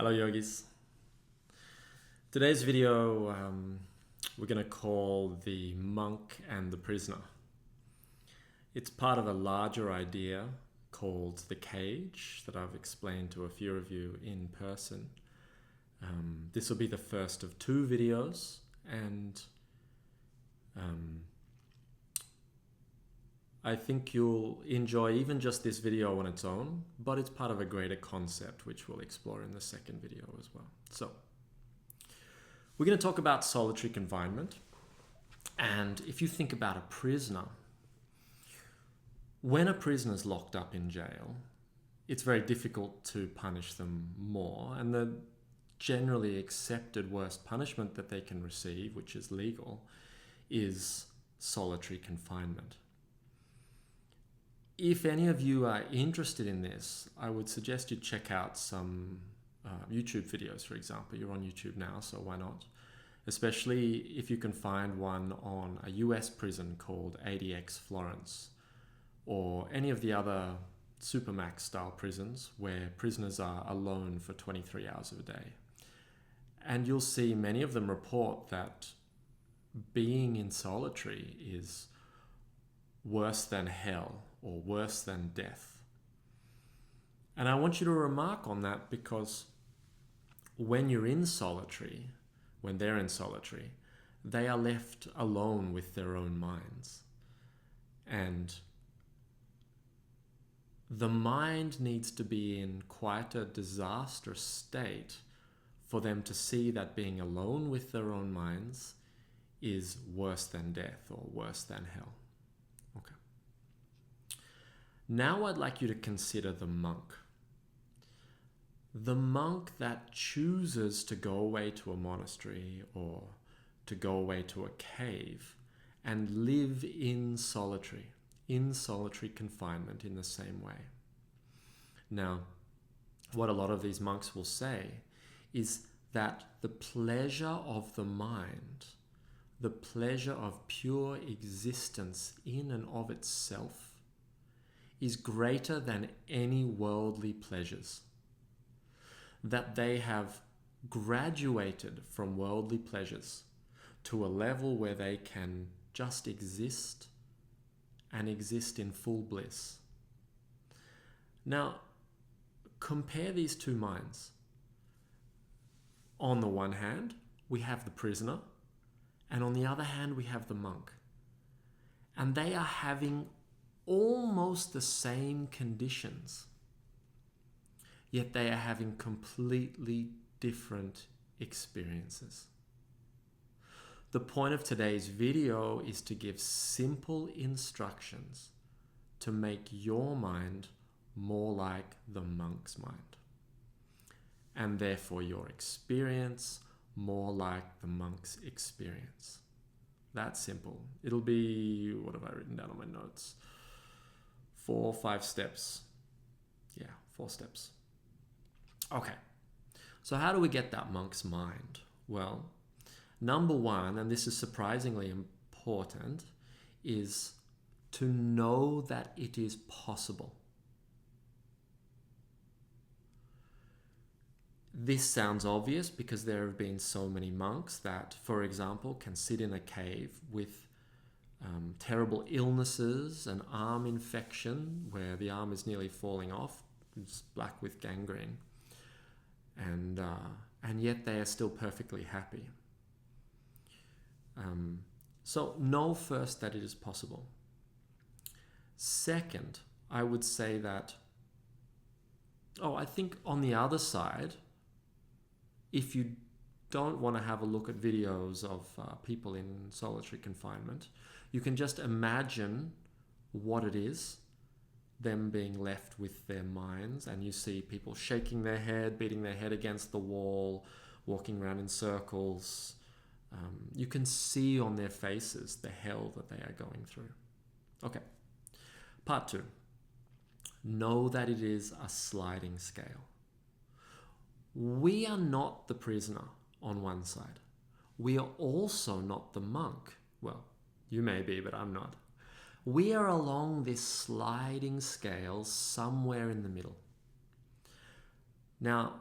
Hello Yogis. Today's video we're going to call the monk and the prisoner. It's part of a larger idea called the cage that I've explained to a few of you in person. This will be the first of two videos, and I think you'll enjoy even just this video on its own, but it's part of a greater concept which we'll explore in the second video as well. So, we're going to talk about solitary confinement. And if you think about a prisoner, when a prisoner is locked up in jail, it's very difficult to punish them more. And the generally accepted worst punishment that they can receive, which is legal, is solitary confinement. If any of you are interested in this, I would suggest you check out some YouTube videos, for example. You're on YouTube now, so why not? Especially if you can find one on a US prison called ADX Florence, or any of the other Supermax style prisons where prisoners are alone for 23 hours a day. And you'll see many of them report that being in solitary is worse than hell or worse than death. And I want you to remark on that, because when you're in solitary, when they're in solitary, they are left alone with their own minds. And the mind needs to be in quite a disastrous state for them to see that being alone with their own minds is worse than death or worse than hell. Okay. Now I'd like you to consider the monk. The monk that chooses to go away to a monastery or to go away to a cave and live in solitary confinement in the same way. Now, what a lot of these monks will say is that the pleasure of the mind, the pleasure of pure existence in and of itself, is greater than any worldly pleasures. That they have graduated from worldly pleasures to a level where they can just exist and exist in full bliss. Now, compare these two minds. On the one hand, we have the prisoner, and on the other hand, we have the monk. And they are having almost the same conditions, yet they are having completely different experiences. The point of today's video is to give simple instructions to make your mind more like the monk's mind, and therefore your experience more like the monk's experience. That's simple. It'll be, what have I written down on my notes? 4 or 5 steps. Yeah, 4 steps. Okay, so how do we get that monk's mind? Well, number one, and this is surprisingly important, is to know that it is possible. This sounds obvious because there have been so many monks that, for example, can sit in a cave with terrible illnesses, an arm infection where the arm is nearly falling off, it's black with gangrene, and yet they are still perfectly happy. So know first that it is possible. Second, I would say that, I think on the other side, if you don't want to have a look at videos of people in solitary confinement, you can just imagine what it is, them being left with their minds, and you see people shaking their head, beating their head against the wall, walking around in circles. You can see on their faces the hell that they are going through. Okay, part 2. Know that it is a sliding scale. We are not the prisoner on one side. We are also not the monk. Well, you may be, but I'm not. We are along this sliding scale somewhere in the middle. Now,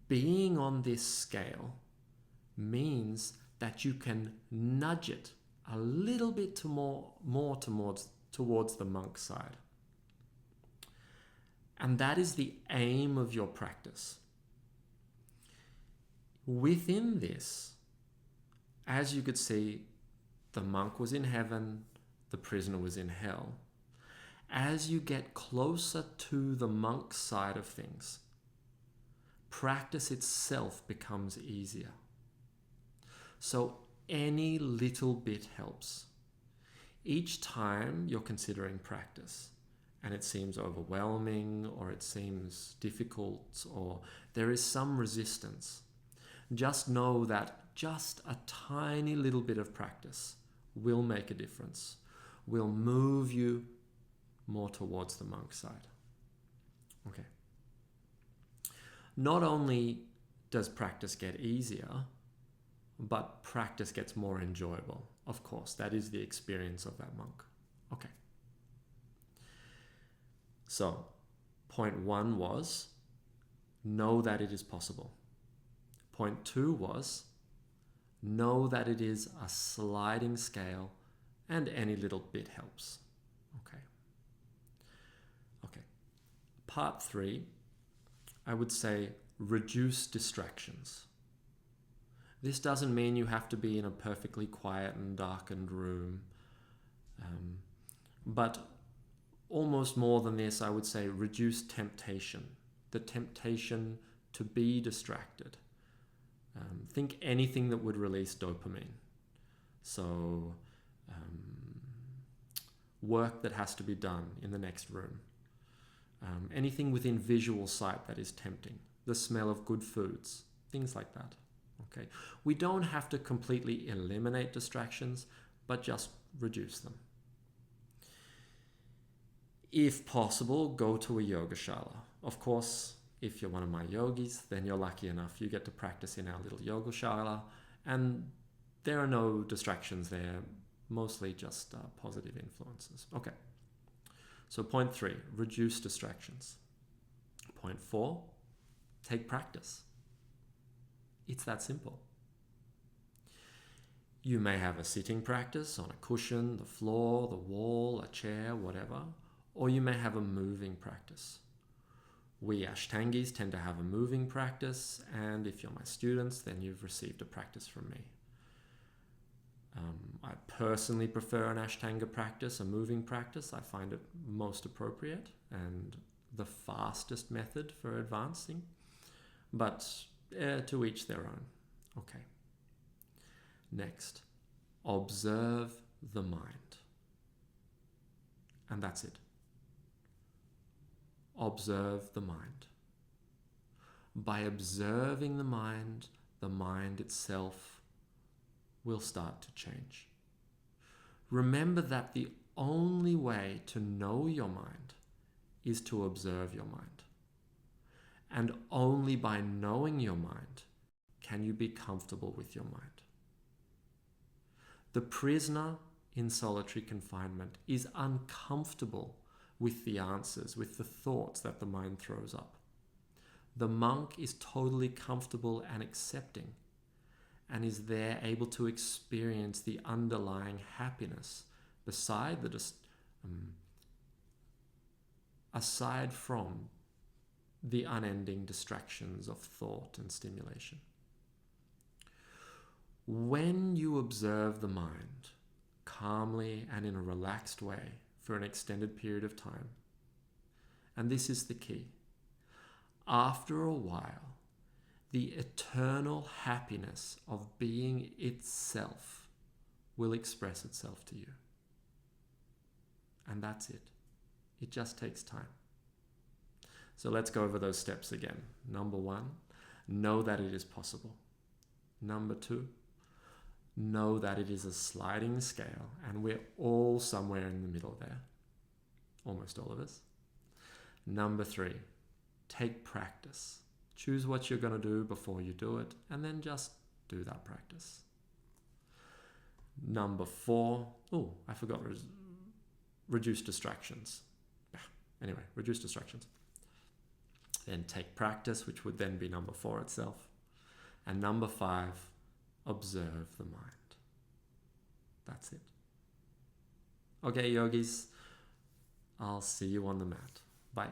being on this scale means that you can nudge it a little bit more towards the monk side. And that is the aim of your practice. Within this, as you could see, the monk was in heaven, the prisoner was in hell. As you get closer to the monk side of things, practice itself becomes easier. So any little bit helps. Each time you're considering practice and it seems overwhelming or it seems difficult or there is some resistance, just know that just a tiny little bit of practice will make a difference, will move you more towards the monk side. Okay. Not only does practice get easier, but practice gets more enjoyable. Of course, that is the experience of that monk. Okay. So, point 1 was, know that it is possible. Point 2 was, know that it is a sliding scale and any little bit helps. Okay. Okay. Part 3, I would say reduce distractions. This doesn't mean you have to be in a perfectly quiet and darkened room. But almost more than this, I would say reduce temptation. The temptation to be distracted. Think anything that would release dopamine. So, work that has to be done in the next room. Anything within visual sight that is tempting. The smell of good foods. Things like that. Okay. We don't have to completely eliminate distractions, but just reduce them. If possible, go to a yoga shala. Of course, if you're one of my yogis, then you're lucky enough. You get to practice in our little yoga shala, and there are no distractions there, mostly just positive influences. Okay. So point 3, reduce distractions. Point 4, take practice. It's that simple. You may have a sitting practice on a cushion, the floor, the wall, a chair, whatever, or you may have a moving practice. We Ashtangis tend to have a moving practice, and if you're my students, then you've received a practice from me. I personally prefer an Ashtanga practice, a moving practice. I find it most appropriate and the fastest method for advancing, but to each their own. Okay. Next, observe the mind. And that's it. Observe the mind. By observing the mind itself will start to change. Remember that the only way to know your mind is to observe your mind. And only by knowing your mind can you be comfortable with your mind. The prisoner in solitary confinement is uncomfortable with the answers, with the thoughts that the mind throws up. The monk is totally comfortable and accepting, and is there able to experience the underlying happiness aside from the unending distractions of thought and stimulation. When you observe the mind calmly and in a relaxed way for an extended period of time, and this is the key, after a while, the eternal happiness of being itself will express itself to you. And that's it. It just takes time. So let's go over those steps again. Number 1, know that it is possible. Number 2, know that it is a sliding scale and we're all somewhere in the middle there. Almost all of us. Number 3, take practice. Choose what you're going to do before you do it, and then just do that practice. Number 4, I forgot, reduce distractions. Anyway, reduce distractions. Then take practice, which would then be number 4 itself. And number 5, observe the mind. That's it. Okay, yogis, I'll see you on the mat. Bye.